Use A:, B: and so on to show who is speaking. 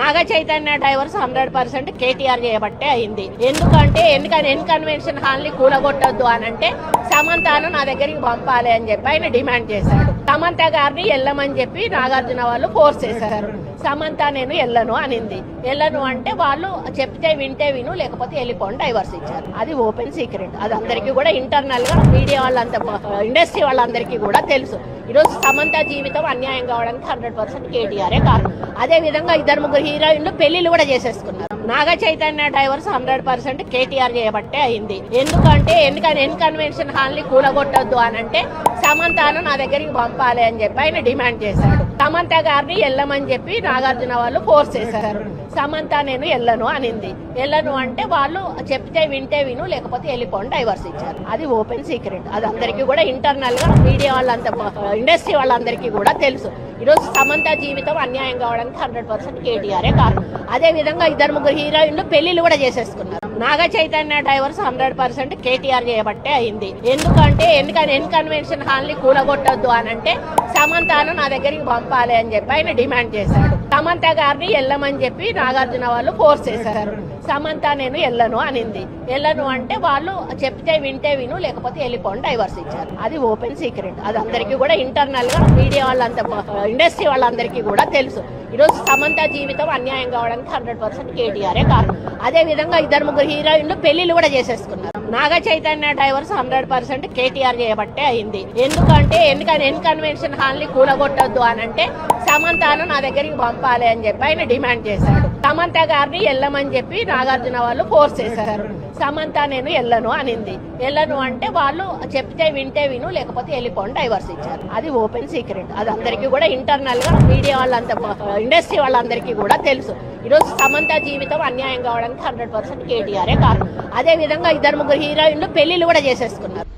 A: Naga Chaitanya divorce 100% KTR చేయబట్టే అయింది. ఎందుకంటే కన్వెన్షన్ హాల్ ని కూలగొట్టొద్దు అని అంటే సమంతను నా దగ్గరికి పంపాలి అని చెప్పి ఆయన డిమాండ్ చేశాడు. సమంత గారిని వెళ్ళమని చెప్పి నాగార్జున వాళ్ళు ఫోర్స్ చేశారు. సమంత నేను వెళ్ళను అనింది. వెళ్ళను అంటే వాళ్ళు చెప్తే వింటే విను, లేకపోతే వెళ్ళిపోండి డైవర్స్ ఇచ్చారు. అది ఓపెన్ సీక్రెట్. అది అందరికీ కూడా ఇంటర్నల్ గా మీడియా వాళ్ళంతా ఇండస్ట్రీ వాళ్ళందరికీ కూడా తెలుసు. ఈరోజు సమంత జీవితం అన్యాయం కావడానికి 100% కేటీఆరే కారణం. అదే విధంగా 2-3 హీరోయిన్లు పెళ్లిళ్ళు కూడా చేసేసుకున్నారు. నాగ చైతన్య డైవర్స్ 100% కేటీఆర్ చేయబట్టే అయింది. ఎందుకంటే కన్వెన్షన్ హాల్ ని కూలగొట్టొద్దు అని అంటే సమంతను నా దగ్గరికి పంపాలి అని చెప్పి ఆయన డిమాండ్ చేశాడు. సమంత గారిని వెళ్ళమని చెప్పి నాగార్జున వాళ్ళు ఫోర్స్ చేశారు. సమంత నేను వెళ్ళను అనింది. వెళ్ళను అంటే వాళ్ళు చెప్తే వింటే విను, లేకపోతే వెళ్ళిపోండి డైవర్స్ ఇచ్చారు. అది ఓపెన్ సీక్రెట్. అది అందరికీ కూడా ఇంటర్నల్ గా మీడియా వాళ్ళంతా ఇండస్ట్రీ వాళ్ళందరికీ కూడా తెలుసు. ఈరోజు సమంత జీవితం అన్యాయం కావడానికి 100% కేటీఆరే కారణం. అదే విధంగా 2-3 హీరోయిన్లు పెళ్లిళ్ళు కూడా చేసేసుకున్నారు. నాగ చైతన్య డైవర్స్ 100% కేటీఆర్ చేయబట్టే అయింది. ఎందుకంటే కన్వెన్షన్ హాల్ ని కూలగొట్టొద్దు అని అంటే సమంతను నా దగ్గరికి పంపాలి అని చెప్పి ఆయన డిమాండ్ చేశాడు. సమంత గారిని వెళ్ళమని చెప్పి నాగార్జున వాళ్ళు ఫోర్స్ చేశారు. సమంత నేను వెళ్ళను అనింది. వెళ్ళను అంటే వాళ్ళు చెప్తే వింటే విను, లేకపోతే వెళ్ళిపోండి డైవర్స్ ఇచ్చారు. అది ఓపెన్ సీక్రెట్. అది అందరికీ కూడా ఇంటర్నల్ గా మీడియా వాళ్ళంతా ఇండస్ట్రీ వాళ్ళందరికీ కూడా తెలుసు. ఈరోజు సమంత జీవితం అన్యాయం కావడానికి 100% కేటీఆరే కారణం. అదే విధంగా 2-3 హీరోయిన్లు పెళ్లిళ్ళు కూడా చేసేసుకున్నారు. నాగ చైతన్య డైవర్స్ 100% కేటీఆర్ చేయబట్టే అయింది. ఎందుకంటే కన్వెన్షన్ హాల్ ని కూలగొట్టొద్దు అని అంటే సమంతను నా దగ్గరికి పంపాలి అని చెప్పి ఆయన డిమాండ్ చేశాడు. సమంత గారిని వెళ్ళమని చెప్పి నాగార్జున వాళ్ళు ఫోర్స్ చేశారు. సమంత నేను వెళ్ళను అనింది. వెళ్ళను అంటే వాళ్ళు చెప్తే వింటే విను, లేకపోతే వెళ్ళిపోండి డైవర్స్ ఇచ్చారు. అది ఓపెన్ సీక్రెట్. అది అందరికీ కూడా ఇంటర్నల్ గా మీడియా వాళ్ళంతా ఇండస్ట్రీ వాళ్ళందరికీ కూడా తెలుసు. ఈరోజు సమంత జీవితం అన్యాయం కావడానికి 100% కేటీఆరే కారణం. అదే విధంగా 2-3 హీరోయిన్లు పెళ్లిళ్ళు కూడా చేసేసుకున్నారు.